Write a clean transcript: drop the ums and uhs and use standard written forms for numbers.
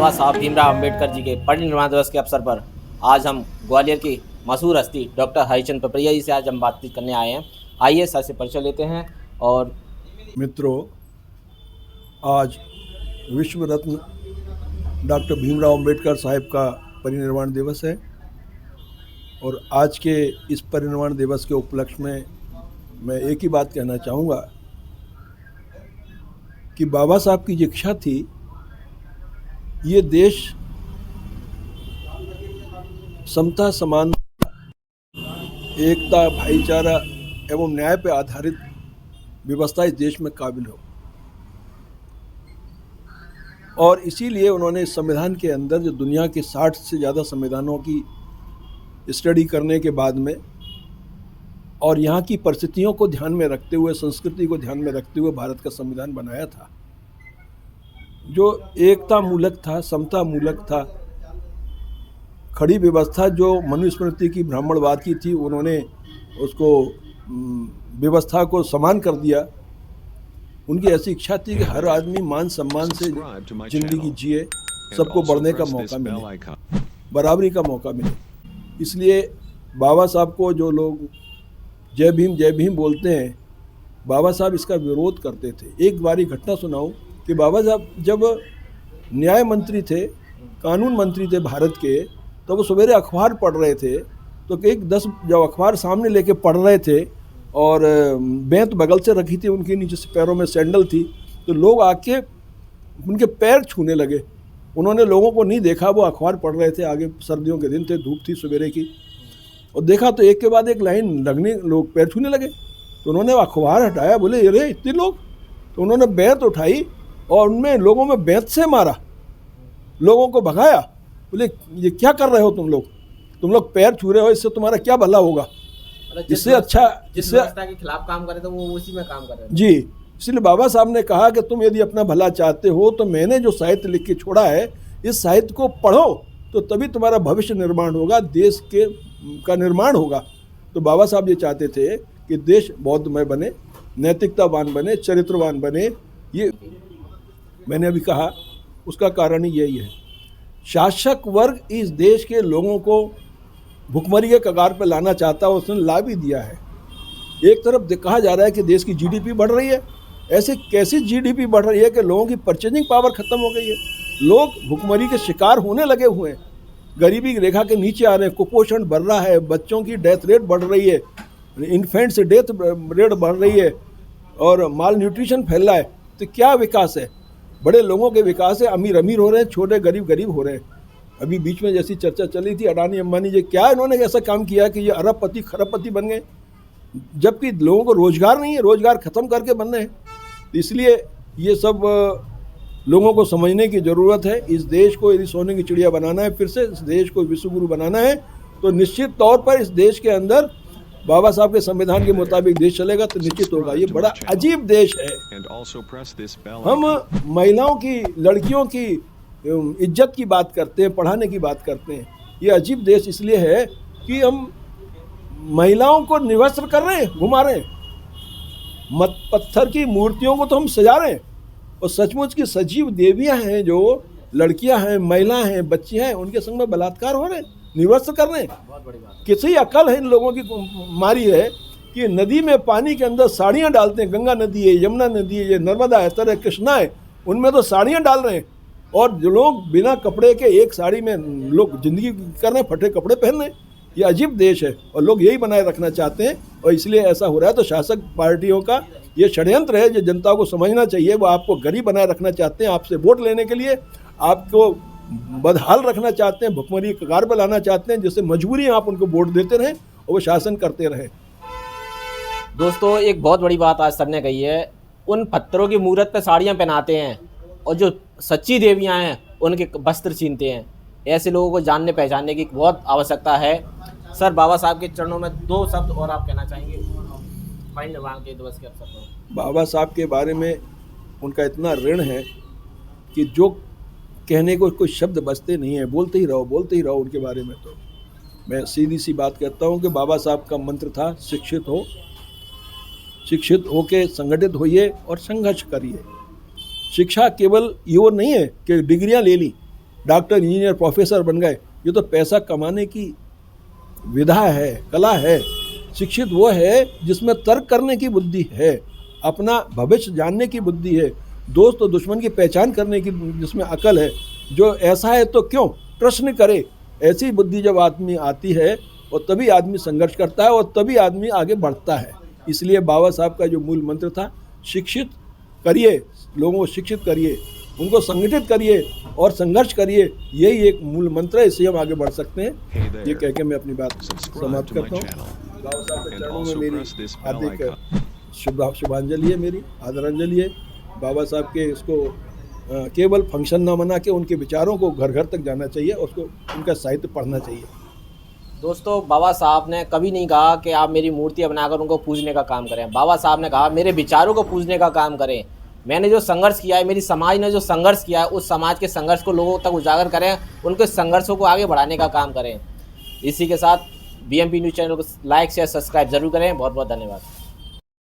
बाबा साहब भीमराव अंबेडकर जी के परिनिर्वाण दिवस के अवसर पर आज हम ग्वालियर की मशहूर हस्ती डॉक्टर हरिचंद पपरिया जी से आज हम बातचीत करने आए हैं। आइए सर से परिचय लेते हैं। और मित्रों, आज विश्व रत्न डॉक्टर भीमराव अंबेडकर साहब का परिनिर्वाण दिवस है और आज के इस परिनिर्वाण दिवस के उपलक्ष्य में मैं एक ही बात कहना चाहूँगा कि बाबा साहब की जो इच्छा थी, ये देश समता, समानता, एकता, भाईचारा एवं न्याय पर आधारित व्यवस्था इस देश में काबिल हो। और इसीलिए उन्होंने इस संविधान के अंदर जो दुनिया के 60 से ज़्यादा संविधानों की स्टडी करने के बाद में और यहाँ की परिस्थितियों को ध्यान में रखते हुए, संस्कृति को ध्यान में रखते हुए भारत का संविधान बनाया था, जो एकता मूलक था, समता मूलक था। खड़ी व्यवस्था जो मनुस्मृति की ब्राह्मणवाद की थी, उन्होंने उसको व्यवस्था को समान कर दिया। उनकी ऐसी इच्छा थी कि हर आदमी मान सम्मान से जिंदगी जिए, सबको बढ़ने का मौका मिले, बराबरी का मौका मिले। इसलिए बाबा साहब को जो लोग जय भीम बोलते हैं, बाबा साहब इसका विरोध करते थे। एक बारी घटना सुनाऊं कि बाबा साहब जब न्याय मंत्री थे, कानून मंत्री थे भारत के, तो वो सवेरे अखबार पढ़ रहे थे, तो एक 10 जब अखबार सामने लेके पढ़ रहे थे और बेंत बगल से रखी थी, उनके नीचे से पैरों में सैंडल थी, तो लोग आके उनके पैर छूने लगे। उन्होंने लोगों को नहीं देखा, वो अखबार पढ़ रहे थे, आगे सर्दियों के दिन थे, धूप थी सवेरे की, और देखा तो एक के बाद एक लाइन लगने, लोग पैर छूने लगे। तो उन्होंने अखबार हटाया, बोले अरे इतने लोग। तो उन्होंने बेंत उठाई और उनमें लोगों में बेंत से मारा, लोगों को भगाया। बोले ये क्या कर रहे हो तुम लोग पैर छू रहे हो, इससे तुम्हारा क्या भला होगा? इससे अच्छा जिस व्यवस्था के खिलाफ काम करे तो वो उसी में काम कर रहे हैं। जी, इसलिए बाबा साहब ने कहा कि तुम यदि अपना भला चाहते हो तो मैंने जो साहित्य लिख के छोड़ा है, इस साहित्य को पढ़ो, तो तभी तुम्हारा भविष्य निर्माण होगा, देश का निर्माण होगा। तो बाबा साहब ये चाहते थे कि देश बौद्धमय बने, नैतिकतावान बने, चरित्रवान बने। ये मैंने अभी कहा, उसका कारण ही यही है। शासक वर्ग इस देश के लोगों को भुखमरी के कगार पर लाना चाहता है, उसने ला भी दिया है। एक तरफ कहा जा रहा है कि देश की जीडीपी बढ़ रही है। ऐसे कैसी जीडीपी बढ़ रही है कि लोगों की परचेजिंग पावर खत्म हो गई है, लोग भुखमरी के शिकार होने लगे हुए हैं, गरीबी रेखा के नीचे आ रहे हैं, कुपोषण बढ़ रहा है, बच्चों की डेथ रेट बढ़ रही है, इन्फेंट्स डेथ रेट बढ़ रही है और माल न्यूट्रिशन फैल रहा है। तो क्या विकास है? बड़े लोगों के विकास है, अमीर अमीर हो रहे हैं, छोटे गरीब हो रहे हैं। अभी बीच में जैसी चर्चा चली थी, अडानी अंबानी जी, क्या इन्होंने ऐसा काम किया कि ये अरबपति खरबपति बन गए, जबकि लोगों को रोजगार नहीं है, रोजगार खत्म करके बन रहे हैं। इसलिए ये सब लोगों को समझने की ज़रूरत है। इस देश को यदि सोने की चिड़िया बनाना है, फिर से इस देश को विश्वगुरु बनाना है, तो निश्चित तौर पर इस देश के अंदर बाबा साहब के संविधान के मुताबिक देश चलेगा तो निश्चित होगा। ये बड़ा अजीब देश है। हम महिलाओं की, लड़कियों की इज्जत की बात करते हैं, पढ़ाने की बात करते हैं। ये अजीब देश इसलिए है कि हम महिलाओं को निवस्त्र कर रहे हैं, घुमा रहे हैं, पत्थर की मूर्तियों को तो हम सजा रहे हैं, और सचमुच की सजीव देवियां हैं, जो लड़कियां हैं, महिलाएं हैं, बच्चियां हैं, उनके संग में बलात्कार हो रहे हैं, निवस्त्र कर रहे हैं। बहुत बड़ी बात। किसी अकल है इन लोगों की मारी है कि नदी में पानी के अंदर साड़ियाँ डालते हैं। गंगा नदी है, यमुना नदी है, ये नर्मदा है, तरह कृष्णा है, उनमें तो साड़ियाँ डाल रहे हैं, और जो लोग बिना कपड़े के एक साड़ी में लोग जिंदगी कर रहे हैं, फटे कपड़े पहन रहे हैं। ये अजीब देश है और लोग यही बनाए रखना चाहते हैं, और इसलिए ऐसा हो रहा है। तो शासक पार्टियों का ये षड्यंत्र है, जो जनता को समझना चाहिए। वो आपको गरीब बनाए रखना चाहते हैं, आपसे वोट लेने के लिए आपको बदहाल रखना चाहते हैं, भुखमरी के कगार पर लाना चाहते हैं, जिससे मजबूरी आप उनको वोट देते रहें और वो शासन करते रहें। दोस्तों, एक बहुत बड़ी बात आज सर ने कही है। उन पत्थरों की मूर्त पे साड़ियाँ पहनाते हैं और जो सच्ची देवियाँ हैं उनके वस्त्र छीनते हैं। ऐसे लोगों को जानने पहचानने की बहुत आवश्यकता है। सर, बाबा साहब के चरणों में 2 शब्द और आप कहना चाहेंगे परिनिर्वाण के दिवस के अवसर पर? बाबा साहब के बारे में उनका इतना ऋण है कि जो कहने को कोई शब्द बचते नहीं है, बोलते ही रहो उनके बारे में। तो मैं सीधी सी बात कहता हूँ कि बाबा साहब का मंत्र था, शिक्षित होके संगठित होइए और संघर्ष करिए। शिक्षा केवल ये नहीं है कि डिग्रियां ले ली, डॉक्टर, इंजीनियर, प्रोफेसर बन गए। ये तो पैसा कमाने की विधा है, कला है। शिक्षित वो है जिसमें तर्क करने की बुद्धि है, अपना भविष्य जानने की बुद्धि है, दोस्त और दुश्मन की पहचान करने की जिसमें अकल है। जो ऐसा है तो क्यों प्रश्न करे। ऐसी बुद्धि जब आदमी आती है और तभी आदमी संघर्ष करता है और तभी आदमी आगे बढ़ता है। इसलिए बाबा साहब का जो मूल मंत्र था, शिक्षित करिए, लोगों को शिक्षित करिए, उनको संगठित करिए और संघर्ष करिए, यही एक मूल मंत्र है। इससे हम आगे बढ़ सकते हैं। ये कह के मैं अपनी बात समाप्त करता हूँ। बाबा साहब के चरणों में मेरी हार्दिक शुभांजलि है, मेरी आदरांजलि है। बाबा साहब के इसको केवल फंक्शन ना बना के उनके विचारों को घर घर तक जाना चाहिए, उसको उनका साहित्य पढ़ना चाहिए। दोस्तों, बाबा साहब ने कभी नहीं कहा कि आप मेरी मूर्तियाँ बनाकर उनको पूजने का काम करें। बाबा साहब ने कहा मेरे विचारों को पूजने का काम करें। मैंने जो संघर्ष किया है, मेरी समाज ने जो संघर्ष किया है, उस समाज के संघर्ष को लोगों तक उजागर करें, उनके संघर्षों को आगे बढ़ाने का काम करें। इसी के साथ BMP न्यूज़ चैनल को लाइक शेयर सब्सक्राइब जरूर करें। बहुत बहुत धन्यवाद।